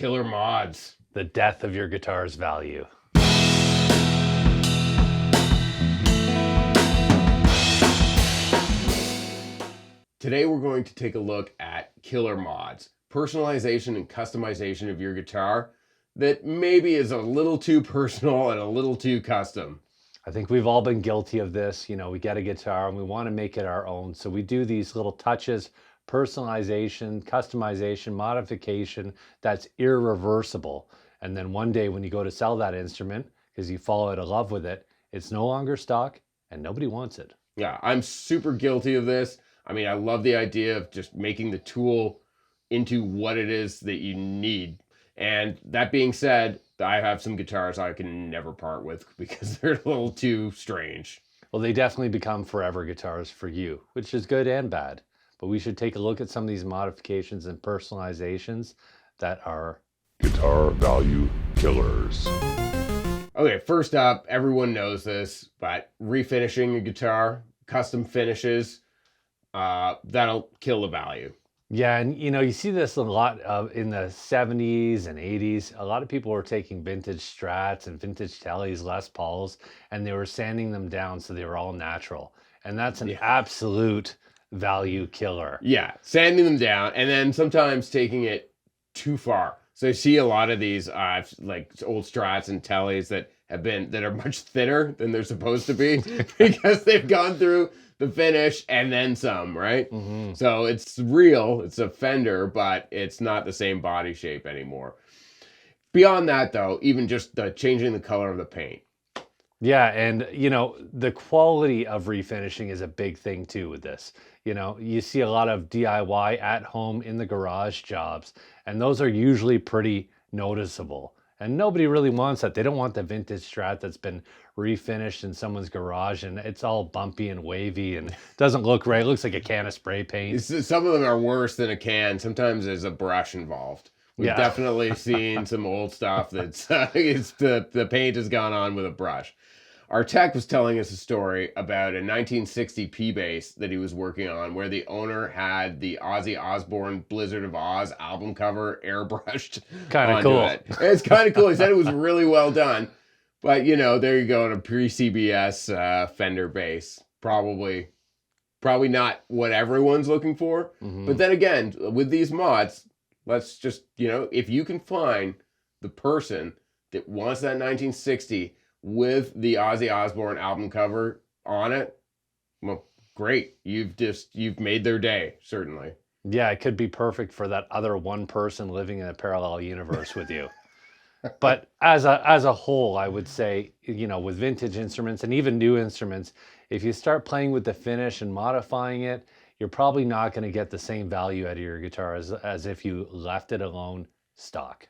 Killer mods. The death of your guitar's value. Today we're going to take a look at killer mods, personalization and customization of your guitar that maybe is a little too personal and a little too custom. I think we've all been guilty of this. You know, we get a guitar and we want to make it our own. So we do these little touches, personalization, customization, modification that's irreversible. And then one day when you go to sell that instrument, because you fall out of love with it, it's no longer stock and nobody wants it. Yeah, I'm super guilty of this. I mean, I love the idea of just making the tool into what it is that you need. And that being said, I have some guitars I can never part with because they're a little too strange. Well, they definitely become forever guitars for you, which is good and bad. But we should take a look at some of these modifications and personalizations that are guitar value killers. Okay, first up, everyone knows this, but refinishing a guitar, custom finishes, that'll kill the value. Yeah, and you know, you see this a lot in the 70s and 80s. A lot of people were taking vintage Strats and vintage Tellys, Les Pauls, and they were sanding them down so they were all natural. And that's an absolute value killer. Yeah, sanding them down and then sometimes taking it too far. So I see a lot of these like old Strats and Tellys that are much thinner than they're supposed to be because they've gone through the finish and then some, right? Mm-hmm. So it's real, it's a Fender, but it's not the same body shape anymore. Beyond that though, even just changing the color of the paint. Yeah, and you know, the quality of refinishing is a big thing too with this. You know, you see a lot of DIY at home in the garage jobs, and those are usually pretty noticeable. And nobody really wants that. They don't want the vintage Strat that's been refinished in someone's garage and it's all bumpy and wavy and doesn't look right. It looks like a can of spray paint. Some of them are worse than a can. Sometimes there's a brush involved. We've definitely seen some old stuff that's the paint has gone on with a brush. Our tech was telling us a story about a 1960 P bass that he was working on where the owner had the Ozzy Osbourne Blizzard of Oz album cover airbrushed. Kind of cool. It's kind of cool. He said it was really well done. But, you know, there you go on a pre-CBS Fender bass. Probably not what everyone's looking for. Mm-hmm. But then again, with these mods, let's just, you know, if you can find the person that wants that 1960 with the Ozzy Osbourne album cover on it, well, great. You've made their day, certainly. Yeah, it could be perfect for that other one person living in a parallel universe with you. But as a whole, I would say, you know, with vintage instruments and even new instruments, if you start playing with the finish and modifying it, you're probably not going to get the same value out of your guitar as if you left it alone stock.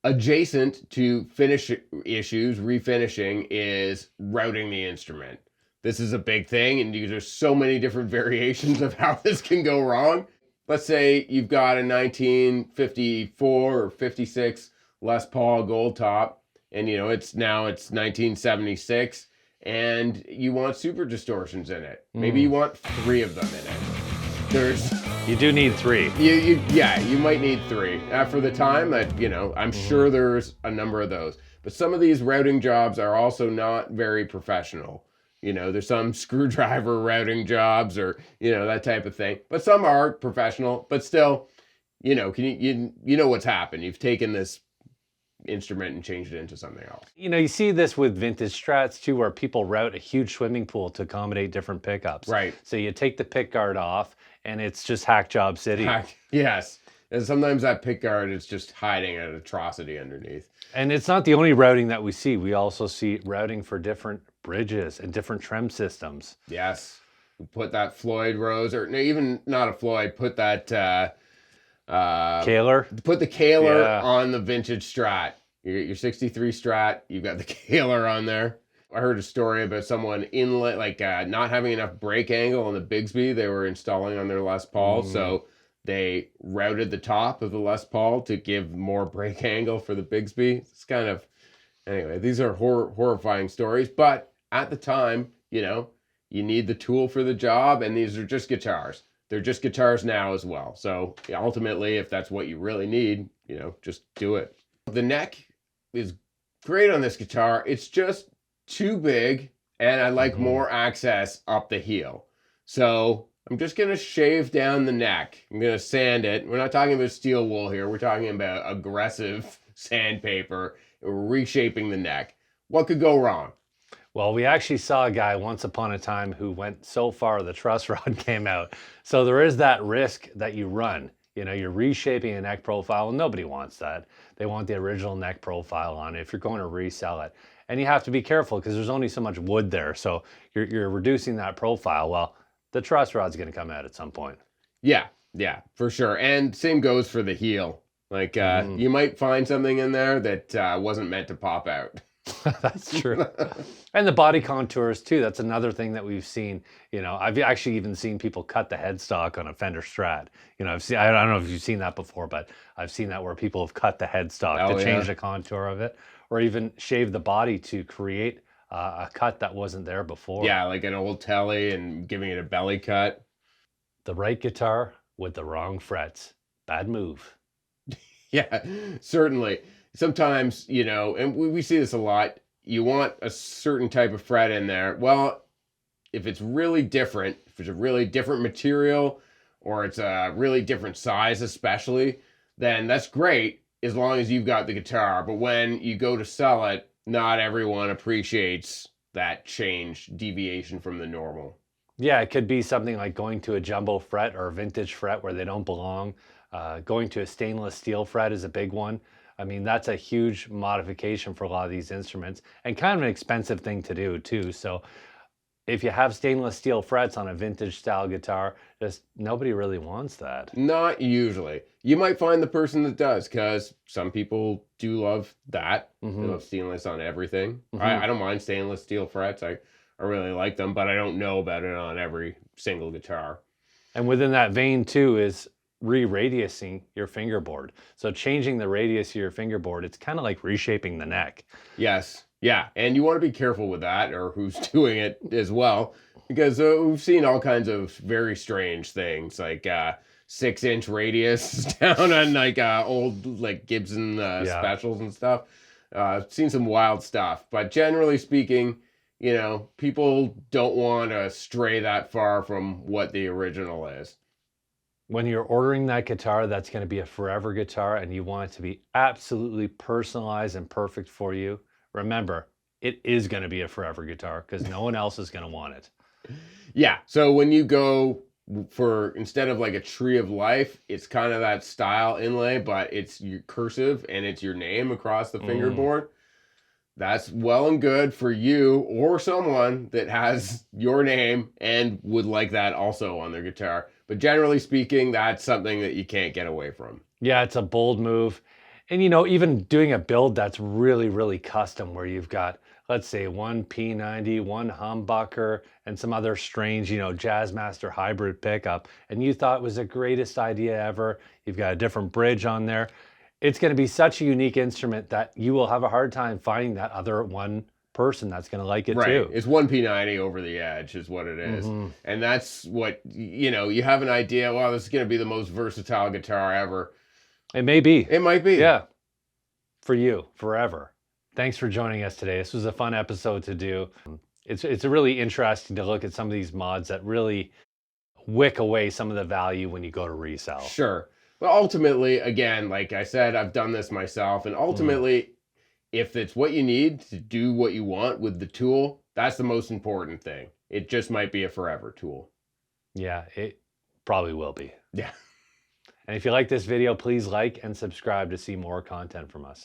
Adjacent to finish issues, refinishing, is routing the instrument. This is a big thing, and there's so many different variations of how this can go wrong. Let's say you've got a 1954 or 56 Les Paul Gold Top, and you know it's 1976, and you want super distortions in it. Maybe you want 3 of them in it. You do need 3. You might need 3. For the time that, you know, I'm sure there's a number of those. But some of these routing jobs are also not very professional. You know, there's some screwdriver routing jobs or, you know, that type of thing. But some are professional, but still, you know, you know what's happened. You've taken this instrument and changed it into something else. You know, you see this with vintage Strats too, where people route a huge swimming pool to accommodate different pickups. Right. So you take the pick guard off and it's just hack job city. Yes. And sometimes that pick guard is just hiding an atrocity underneath. And it's not the only routing that we see. We also see routing for different bridges and different trem systems. Yes. Put that Floyd Rose, or even not a Floyd, put that Kaler? Put the Kaler on the vintage Strat. Your 63 Strat, you've got the Kaler on there. I heard a story about someone not having enough brake angle on the Bigsby they were installing on their Les Paul, so they routed the top of the Les Paul to give more brake angle for the Bigsby. It's kind of, anyway, these are horrifying stories, but at the time, you know, you need the tool for the job, and these are just guitars. They're just guitars now as well. So ultimately, if that's what you really need, just do it. The neck is great on this guitar. It's just too big, and I like more access up the heel. So I'm just going to shave down the neck. I'm going to sand it. We're not talking about steel wool here. We're talking about aggressive sandpaper. We're reshaping the neck. What could go wrong? Well, we actually saw a guy once upon a time who went so far the truss rod came out. So there is that risk that you run. You're reshaping a neck profile. Well, nobody wants that. They want the original neck profile on it if you're going to resell it. And you have to be careful because there's only so much wood there. So you're reducing that profile. Well, the truss rod's going to come out at some point. Yeah, for sure. And same goes for the heel. Like you might find something in there that wasn't meant to pop out. That's true. And the body contours too. That's another thing that we've seen. I've actually even seen people cut the headstock on a Fender Strat. I don't know if you've seen that before, but I've seen that where people have cut the headstock to change the contour of it, or even shave the body to create a cut that wasn't there before. Yeah, like an old telly and giving it a belly cut. The right guitar with the wrong frets. Bad move. Yeah, certainly. Sometimes, and we see this a lot, you want a certain type of fret in there. Well, if it's really different, if it's a really different material, or it's a really different size especially, then that's great as long as you've got the guitar. But when you go to sell it, not everyone appreciates that change, deviation from the normal. Yeah, it could be something like going to a jumbo fret or a vintage fret where they don't belong. Going to a stainless steel fret is a big one. I mean, that's a huge modification for a lot of these instruments and kind of an expensive thing to do too. So if you have stainless steel frets on a vintage style guitar, just nobody really wants that. Not usually. You might find the person that does, because some people do love that. They love stainless on everything. I don't mind stainless steel frets. I really like them, but I don't know about it on every single guitar. And within that vein too is re-radiusing your fingerboard. So changing the radius of your fingerboard, it's kind of like reshaping the neck. Yes. Yeah. And you want to be careful with that, or who's doing it as well, because we've seen all kinds of very strange things, like 6-inch radius down on like old like Gibson specials and stuff. I've seen some wild stuff, but generally speaking, people don't want to stray that far from what the original is. When you're ordering that guitar, that's going to be a forever guitar and you want it to be absolutely personalized and perfect for you. Remember, it is going to be a forever guitar because no one else is going to want it. Yeah. So when you go for, instead of like a tree of life, it's kind of that style inlay, but it's your cursive and it's your name across the fingerboard. That's well and good for you or someone that has your name and would like that also on their guitar. But generally speaking, that's something that you can't get away from. Yeah, it's a bold move. And even doing a build that's really, really custom where you've got, let's say, one P90, one humbucker, and some other strange, Jazzmaster hybrid pickup, and you thought it was the greatest idea ever. You've got a different bridge on there. It's going to be such a unique instrument that you will have a hard time finding that other one person that's going to like it too. It's one P90 over the edge is what it is. And that's what, you have an idea, wow, this is going to be the most versatile guitar ever. It may be. It might be. Yeah. For you, forever. Thanks for joining us today. This was a fun episode to do. It's really interesting to look at some of these mods that really wick away some of the value when you go to resell. Sure. But ultimately, again, like I said, I've done this myself. And ultimately, if it's what you need to do what you want with the tool, that's the most important thing. It just might be a forever tool. Yeah, it probably will be. Yeah. And if you like this video, please like and subscribe to see more content from us.